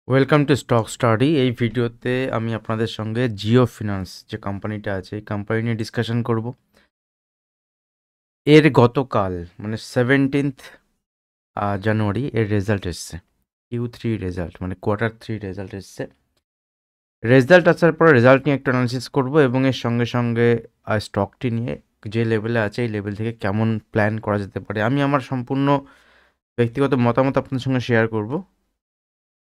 Welcome to stock study. এই ভিডিওতে আমি আপনাদের সঙ্গে জিও ফিনান্স যে কোম্পানিটা আছে এই কোম্পানি নিয়ে ডিসকাশন করব। এর গতকাল মানে 17th জানুয়ারি এর রেজাল্ট এসছে, Q3 রেজাল্ট মানে Q3 রেজাল্ট এসছে। রেজাল্ট আসার পরে রেজাল্ট নিয়ে একটু অ্যানালিসিস করব এবং এর সঙ্গে সঙ্গে স্টকটি নিয়ে যে লেভেলে আছে এই লেভেল থেকে কেমন প্ল্যান করা যেতে পারে আমি আমার সম্পূর্ণ ব্যক্তিগত মতামত আপনাদের সঙ্গে শেয়ার করব।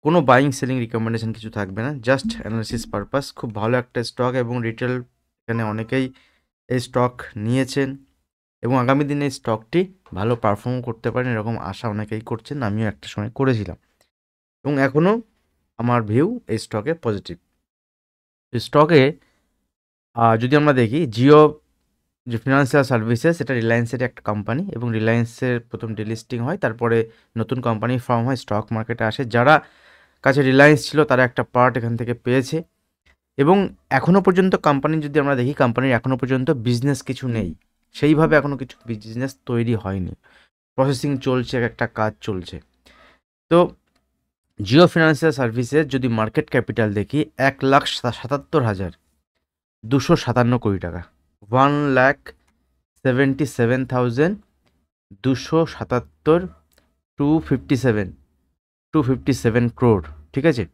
কোনো বাইং সেলিং রিকমেন্ডেশন কিছু থাকবে না, জাস্ট অ্যানালিসিস পারপাস। খুব ভালো একটা স্টক এবং রিটেল এখানে অনেকেই এই স্টক নিয়েছেন এবং আগামী দিনে এই স্টকটি ভালো পারফর্ম করতে পারেন এরকম আশা অনেকেই করছেন, আমিও একটা সময় করেছিলাম এবং এখনও আমার ভিউ এই স্টকে পজিটিভ। স্টকে যদি আমরা দেখি জিও যে ফিনান্সিয়াল সার্ভিসেস, এটা রিলায়েন্সের একটা কোম্পানি এবং রিলায়েন্সের প্রথম ডিলিস্টিং হয়, তারপরে নতুন কোম্পানি ফর্ম হয়, স্টক মার্কেটে আসে। যারা কাছে রিলায়েন্স ছিল তারা একটা পার্ট এখান থেকে পেয়েছে এবং এখনও পর্যন্ত কোম্পানি যদি আমরা দেখি কোম্পানির এখনও পর্যন্ত বিজনেস কিছু নেই, সেইভাবে এখনও কিছু বিজনেস তৈরি হয়নি, প্রসেসিং চলছে, একটা কাজ চলছে। তো জিও ফিনান্সিয়াল সার্ভিসের যদি মার্কেট ক্যাপিটাল দেখি 1,77,257 টাকা, 1,77,277, 257 crore, ঠিক আছে।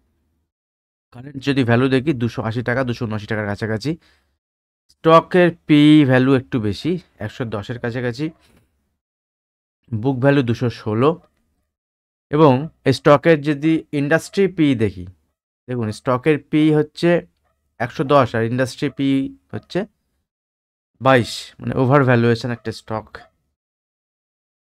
কারেন্ট যদি ভ্যালু দেখি 280 টাকা, 279 টাকার কাছাকাছি। স্টকের পি ভ্যালু একটু বেশি, 110-এর কাছাকাছি। বুক ভ্যালু 216 এবং স্টকের যদি ইন্ডাস্ট্রি পি দেখি, দেখুন স্টকের পি হচ্ছে 110 আর ইন্ডাস্ট্রি পি হচ্ছে 22, মানে ওভার ভ্যালুয়েশন একটা স্টক।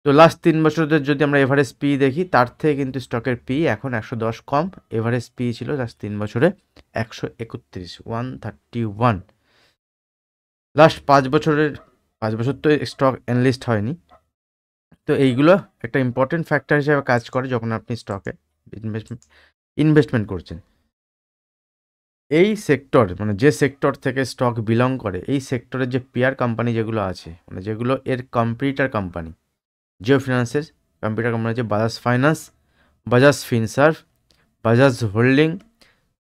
তো লাস্ট 3 বছরের যদি আমরা এভারেজ পি দেখি তার থেকে কিন্তু স্টকের পি এখন 110 কম। এভারেজ পি ছিল লাস্ট 3 বছরে 131, 131। লাস্ট 5 বছরের 5 বছর তো স্টক অ্যানালিস্ট হয়নি, তো এইগুলো একটা ইম্পর্টেন্ট ফ্যাক্টর হিসেবে কাজ করে যখন আপনি স্টকে ইনভেস্টমেন্ট করছেন। এই সেক্টর মানে যে সেক্টর থেকে স্টক বিলং করে, এই সেক্টরের যে পেয়ার কোম্পানি যেগুলো আছে, মানে যেগুলো এর কম্পিটিটর কোম্পানি, জিও ফিনান্সের কম্পিউটার কোম্পানি হচ্ছে Bajaj finance, Bajaj Finserv, Bajaj holding,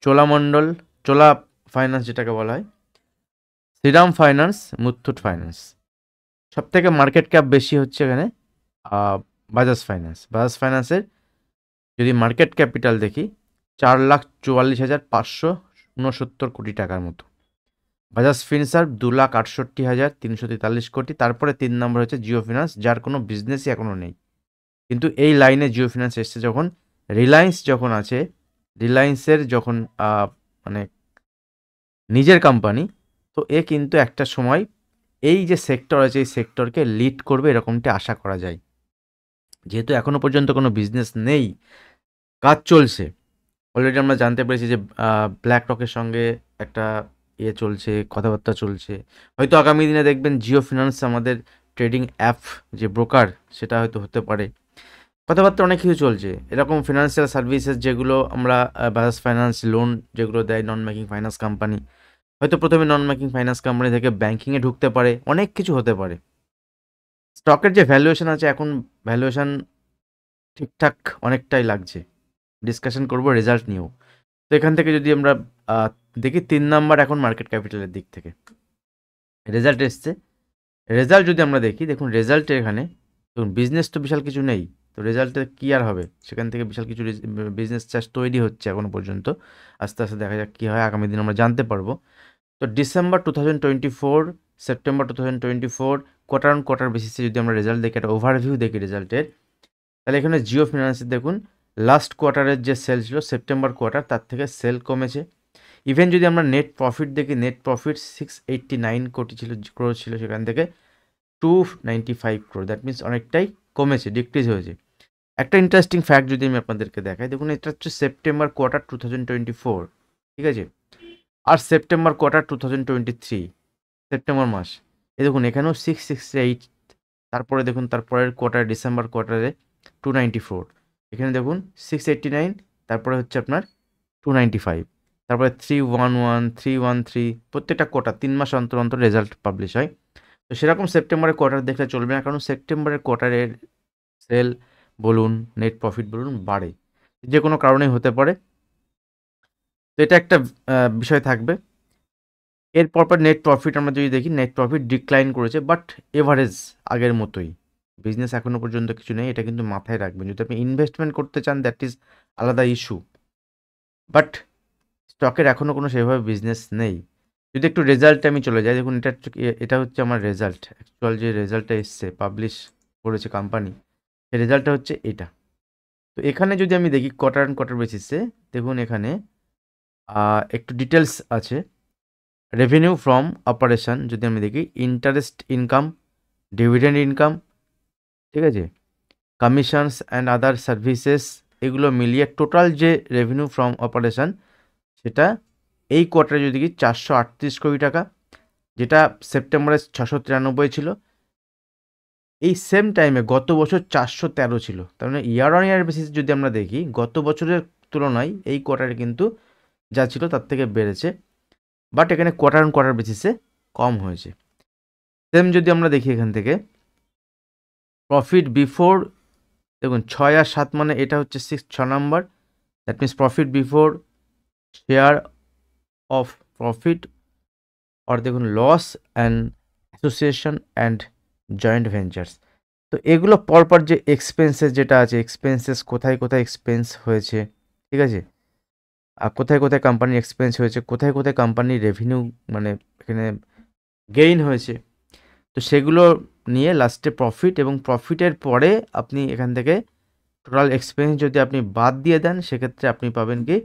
Cholamandalam, Chola finance যেটাকে বলা হয়, শ্রীরাম ফাইন্যান্স, মুথুট ফাইন্যান্স। সব থেকে মার্কেট ক্যাপ বেশি হচ্ছে এখানে বাজাজ ফাইন্যান্স। বাজাজ ফাইন্যান্সের যদি মার্কেট ক্যাপিটাল দেখি 4,44,569 কোটি টাকার মতো। বাজাজ ফিনসার্ভ 2,68,343 কোটি। তারপরে 3 নম্বর হচ্ছে জিও ফিনান্স, যার কোনো বিজনেসই এখনও নেই, কিন্তু এই লাইনে জিও ফিনান্স এসছে যখন। রিলায়েন্স যখন আছে, রিলায়েন্সের যখন মানে নিজের কোম্পানি, তো এ কিন্তু একটা সময় এই যে সেক্টর আছে এই সেক্টরকে লিড করবে এরকমটা আশা করা যায়। যেহেতু এখনও পর্যন্ত কোনো বিজনেস নেই, কাজ চলছে, অলরেডি আমরা জানতে পেরেছি যে ব্ল্যাক রকের সঙ্গে একটা চলছে, কথাবার্তা চলছে। হয়তো আগামী দিনে দেখবেন জিও ফিনান্স আমাদের ট্রেডিং অ্যাপ যে ব্রোকার সেটা হয়তো হতে পারে। কথাবার্তা অনেক কিছু চলছে। এরকম ফিনান্সিয়াল সার্ভিসেস যেগুলো আমরা বাজাজ ফাইন্যান্স লোন যেগুলো দেয় নন ব্যাঙ্কিং ফাইন্যান্স কোম্পানি, হয়তো প্রথমে নন ব্যাঙ্কিং ফাইন্যান্স কোম্পানি থেকে ব্যাঙ্কিংয়ে ঢুকতে পারে, অনেক কিছু হতে পারে। স্টকের যে ভ্যালুয়েশন আছে এখন, ভ্যালুয়েশন ঠিকঠাক অনেকটাই লাগছে। ডিসকাশন করব রেজাল্ট নিয়েও। তো এখান থেকে যদি আমরা দেখি 3 নাম্বার এখন মার্কেট ক্যাপিটালের দিক থেকে রেজাল্ট এসছে। রেজাল্ট যদি আমরা দেখি, দেখুন রেজাল্টে এখানে দেখুন বিজনেস তো বিশাল কিছু নেই, তো রেজাল্টে কী আর হবে, সেখান থেকে বিশাল কিছু বিজনেস চার্জ তৈরি হচ্ছে এখনও পর্যন্ত। আস্তে আস্তে দেখা যাক কী হয়, আগামী দিন আমরা জানতে পারবো। তো December 2024, September 2024, quarter on quarter বেসিসে যদি আমরা রেজাল্ট দেখি, একটা ওভারভিউ দেখি রেজাল্টের, তাহলে এখানে জিও ফিনান্সের দেখুন লাস্ট কোয়ার্টারের যে সেল ছিল সেপ্টেম্বর কোয়ার্টার, তার থেকে সেল কমেছে। ইভেন যদি আমরা নেট প্রফিট দেখি, নেট প্রফিট 689 কোটি ক্রোর ছিল, সেখান থেকে 295 ক্রোর, দ্যাট মিনস অনেকটাই কমেছে, ডিক্রিজ হয়েছে। একটা ইন্টারেস্টিং ফ্যাক্ট যদি আমি আপনাদেরকে দেখাই, দেখুন এটা হচ্ছে সেপ্টেম্বর কোয়ার্টার 2024, ঠিক আছে, আর সেপ্টেম্বর কোয়ার্টার 2023, সেপ্টেম্বর মাস। এই দেখুন এখানেও 668, তারপরে দেখুন তারপরের কোয়ার্টার ডিসেম্বর কোয়ার্টারে 294, এখানে দেখুন 689, তারপরে হচ্ছে আপনার 295, তারপরে 311, 313, প্রত্যেকটা কোয়ার্টার 3 মাস অন্তর অন্তর রেজাল্ট পাবলিশ হয়। তো সেরকম সেপ্টেম্বরের কোয়ার্টার দেখলে চলবে না, কারণ সেপ্টেম্বরের কোয়ার্টারের সেল বলুন, নেট প্রফিট বলুন বাড়ে, যে কোনো কারণেই হতে পারে। তো এটা একটা বিষয় থাকবে। এর পরপর নেট প্রফিট আমরা যদি দেখি, নেট প্রফিট ডিক্লাইন করেছে, বাট এভারেজ আগের মতোই। বিজনেস এখনো পর্যন্ত কিছু নেই, এটা কিন্তু মাথায় রাখবেন। যদি আপনি ইনভেস্টমেন্ট করতে চান, দ্যাট ইজ আলাদা ইস্যু, বাট স্টকের এখনো কোনো সেভাবে বিজনেস নেই। যদি একটু রেজাল্টে আমি চলে যাই, দেখুন এটা হচ্ছে আমার রেজাল্ট, অ্যাকচুয়াল যে রেজাল্টটা এসছে, পাবলিশ করেছে কোম্পানি, সেই রেজাল্টটা হচ্ছে এটা। তো এখানে যদি আমি দেখি কোয়ার্টার অ্যান্ড কোয়ার্টার বেসিসে, দেখুন এখানে একটু ডিটেলস আছে। রেভিনিউ ফ্রম অপারেশন যদি আমি দেখি, ইন্টারেস্ট ইনকাম, ডিভিডেন্ড ইনকাম, ঠিক আছে, কমিশনস অ্যান্ড আদার সার্ভিসেস, এগুলো মিলিয়ে টোটাল যে রেভিনিউ ফ্রম অপারেশন, সেটা এই কোয়ার্টারে যদি দেখি 438 কোটি টাকা, যেটা সেপ্টেম্বরে 693 ছিল। এই সেম টাইমে গত বছর 413 ছিল। তার মানে ইয়ার অন ইয়ার বেসিস যদি আমরা দেখি, গত বছরের তুলনায় এই কোয়ার্টারে কিন্তু যা ছিল তার থেকে বেড়েছে, বাট এখানে কোয়ার্টার অন কোয়ার্টার বেসিসে কম হয়েছে। সেম যদি আমরা দেখি এখান থেকে প্রফিট বিফোর, দেখুন 6 আর 7 মানে এটা হচ্ছে 6 number, that means profit before share of profit, আর দেখুন loss and association and joint ventures. তো এগুলো পরপর যে এক্সপেন্সেস যেটা আছে, এক্সপেন্সেস কোথায় কোথায় এক্সপেন্স হয়েছে, ঠিক আছে, আর কোথায় কোথায় কোম্পানির এক্সপেন্স হয়েছে, কোথায় কোথায় কোম্পানির রেভিনিউ মানে এখানে গেইন হয়েছে, তো সেগুলো নিয়ে লাস্টে প্রফিট, এবং প্রফিটের পরে আপনি এখান থেকে টোটাল এক্সপেন্স যদি আপনি বাদ দিয়ে দেন, সেক্ষেত্রে আপনি পাবেন কি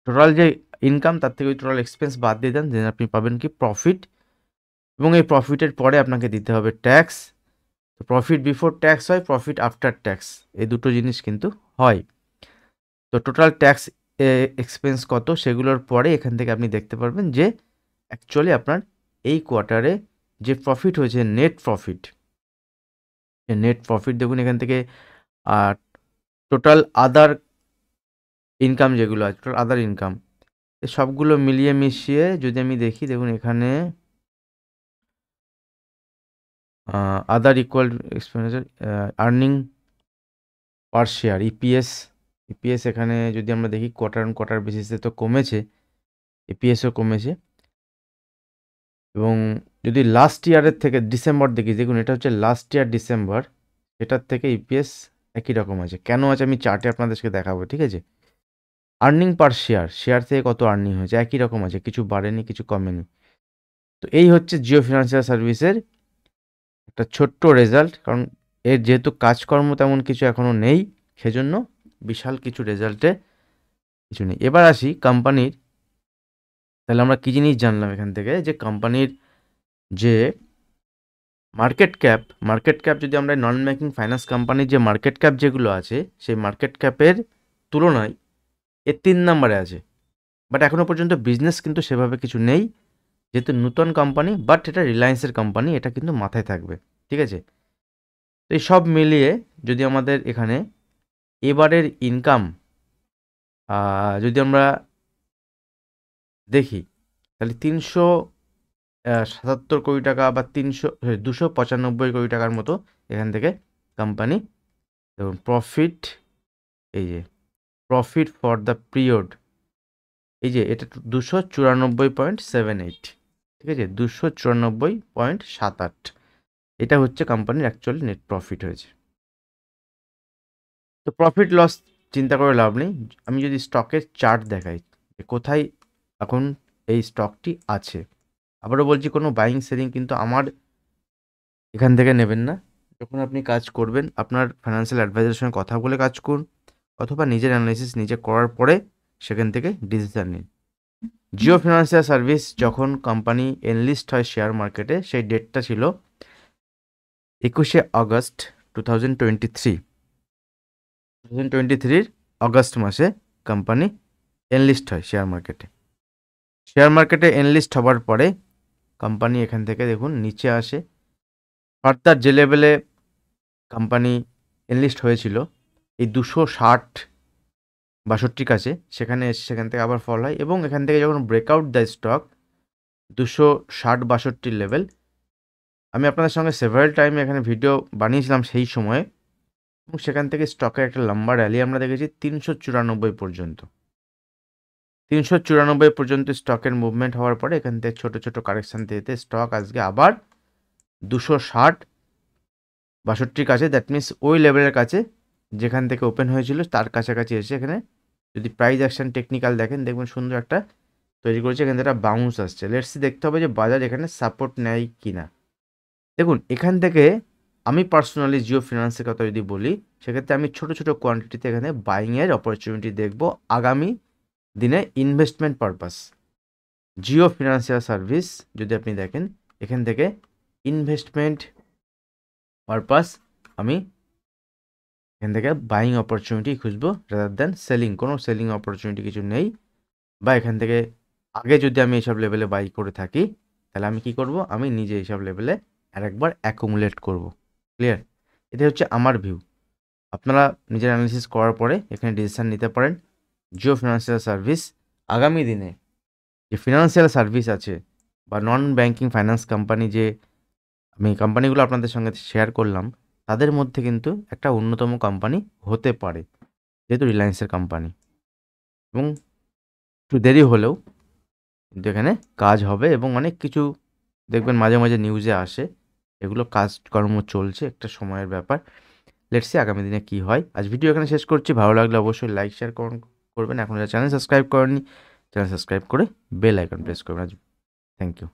টোটাল যে ইনকাম তার থেকে ওই টোটাল এক্সপেন্স বাদ দিয়ে দেন, দেন আপনি পাবেন কি প্রফিট, এবং এই প্রফিটের পরে আপনাকে দিতে হবে ট্যাক্স। তো প্রফিট বিফোর ট্যাক্স হয়, প্রফিট আফটার ট্যাক্স, এই দুটো জিনিস কিন্তু হয়। তো টোটাল ট্যাক্স এক্সপেন্স কত, সেগুলোর পরে এখান থেকে আপনি দেখতে পারবেন যে অ্যাকচুয়ালি আপনার এই কোয়ার্টারে যে প্রফিট হয়েছে, নেট প্রফিট, নেট প্রফিট দেখুন এখান থেকে টোটাল আদার ইনকাম যেগুলো আছে, টোটাল আদার ইনকাম, সবগুলো মিলিয়ে মিশিয়ে যদি আমি দেখি, দেখুন এখানে other equal expenditure, earning per share, EPS, EPS এখানে যদি আমরা দেখি কোয়ার্টার অন কোয়ার্টার বেসিসে তো কমেছে, ইপিএসও কমেছে। এবং যদি লাস্ট ইয়ারের থেকে ডিসেম্বর দেখি, দেখুন এটা হচ্ছে লাস্ট ইয়ার ডিসেম্বর, এটার থেকে ইপিএস একই রকম আছে। কেন আছে আমি চার্টে আপনাদেরকে দেখাবো, ঠিক আছে। আর্নিং পার শেয়ার, শেয়ার থেকে কত আর্নিং হয়েছে, একই রকম আছে, কিছু বাড়েনি কিছু কমেনি। তো এই হচ্ছে জিও ফিনান্সিয়াল সার্ভিসের একটা ছোট্ট রেজাল্ট, কারণ এর যেহেতু কাজকর্ম তেমন কিছু এখনও নেই, সেজন্য বিশাল কিছু রেজাল্টে কিছু নেই। এবার আসি কোম্পানির, তাহলে আমরা কী জিনিস জানলাম এখান থেকে, যে কোম্পানির যে মার্কেট ক্যাপ যদি আমরা নন ব্যাঙ্কিং ফাইন্যান্স কোম্পানির যে মার্কেট ক্যাপ যেগুলো আছে, সেই মার্কেট ক্যাপের তুলনায় এ 3 নম্বরে আছে, বাট এখনও পর্যন্ত বিজনেস কিন্তু সেভাবে কিছু নেই, যেহেতু নতুন কোম্পানি, বাট এটা রিলায়েন্সের কোম্পানি, এটা কিন্তু মাথায় থাকবে, ঠিক আছে। তো এই সব মিলিয়ে যদি আমাদের এখানে এবারের ইনকাম যদি আমরা দেখি, তাহলে 377 কোটি টাকা বা 295 কোটি টাকার মতো এখান থেকে কোম্পানি, দেখুন প্রফিট, এই যে প্রফিট ফর দ্য পিরিয়ড, এই যে এটা 294.78, ঠিক আছে, 294.78, এটা হচ্ছে কোম্পানির অ্যাকচুয়ালি নেট প্রফিট হয়েছে। তো প্রফিট লস চিন্তা করে লাভ নেই, আমি যদি স্টকের চার্ট দেখাই যে কোথায় এখন এই স্টকটি আছে, আবারও বলছি কোনো বাইং সেলিং কিন্তু আমার এখান থেকে নেবেন না। যখন আপনি কাজ করবেন, আপনার ফাইন্যান্সিয়াল অ্যাডভাইজারের সঙ্গে কথা বলে কাজ করুন, অথবা নিজের অ্যানালাইসিস নিজে করার পরে সেখান থেকে ডিসিশন নিন। জিও ফিনান্সিয়াল সার্ভিস যখন কোম্পানি এনলিস্ট হয় শেয়ার মার্কেটে, সেই ডেটটা ছিল 21শে আগস্ট 2023 আগস্ট মাসে কোম্পানি এনলিস্ট হয় শেয়ার মার্কেটে। শেয়ার মার্কেটে এনলিস্ট হওয়ার পরে কোম্পানি এখান থেকে দেখুন নিচে আসে, ফার্দার যে লেভেলে কোম্পানি এনলিস্ট হয়েছিল এই 260-62 কাছে, সেখানে এসে সেখান থেকে আবার ফল হয়, এবং এখান থেকে যখন ব্রেকআউট দেয় স্টক 260-62 লেভেল, আমি আপনাদের সঙ্গে সেভারাল টাইমে এখানে ভিডিও বানিয়েছিলাম সেই সময়ে, এবং সেখান থেকে স্টকের একটা লম্বা র্যালি আমরা দেখেছি 394 পর্যন্ত। 394 পর্যন্ত স্টকের মুভমেন্ট হওয়ার পরে এখান থেকে ছোট ছোট কারেকশন দিতে স্টক আজকে আবার 260-62 কাছে, দ্যাট মিনস ওই লেভেলের কাছে যেখান থেকে ওপেন হয়েছিল তার কাছাকাছি এসে এখানে যদি প্রাইস অ্যাকশন টেকনিক্যাল দেখেন, দেখবেন সুন্দর একটা তৈরি করেছে, এখান থেকে একটা বাউন্স আসছে। লেটস সি দেখতে হবে যে বাজার এখানে সাপোর্ট নেয় কিনা। দেখুন এখান থেকে আমি পার্সোনালি জিও ফিনান্সের কথা যদি বলি, সেক্ষেত্রে আমি ছোট ছোট কোয়ান্টিটিতে এখানে বাইংয়ের অপরচুনিটি দেখব আগামী দিনে investment purpose. Jio financial service যদি আপনি দেখেন, এখান থেকে ইনভেস্টমেন্ট পারপাস আমি এখান থেকে বাইং অপরচুনিটি খুঁজবো রাদার দ্যান সেলিং। কোনো সেলিং অপরচুনিটি কিছু নেই, বা এখান থেকে আগে যদি আমি এইসব লেভেলে বাই করে থাকি তাহলে আমি কি করব, আমি নিজে এইসব লেভেলে আরেকবার অ্যাকুমুলেট করব। ক্লিয়ার? এটা হচ্ছে আমার ভিউ। আপনারা নিজের অ্যানালিসিস করার পরে এখানে ডিসিশান নিতে পারেন। জিও ফিনান্সিয়াল সার্ভিস আগামী দিনে যে ফিনান্সিয়াল সার্ভিস আছে বা নন ব্যাংকিং ফাইন্যান্স কোম্পানি, যে আমি কোম্পানিগুলো আপনাদের সঙ্গে শেয়ার করলাম, তাদের মধ্যে কিন্তু একটা অন্যতম কোম্পানি হতে পারে, যেহেতু রিলায়েন্সের কোম্পানি, এবং একটু দেরি হলেও কিন্তু এখানে কাজ হবে এবং অনেক কিছু দেখবেন মাঝে মাঝে নিউজে আসে, এগুলো কাজকর্ম চলছে, একটা সময়ের ব্যাপার। লেটস সি আগামী দিনে কি হয়। আজ ভিডিও এখানে শেষ করছি। ভালো লাগলে অবশ্যই লাইক শেয়ার করবেন। এখন যারা চ্যানেল সাবস্ক্রাইব করেননি, চ্যানেল সাবস্ক্রাইব করে বেল আইকন প্রেস করবেন। Thank you.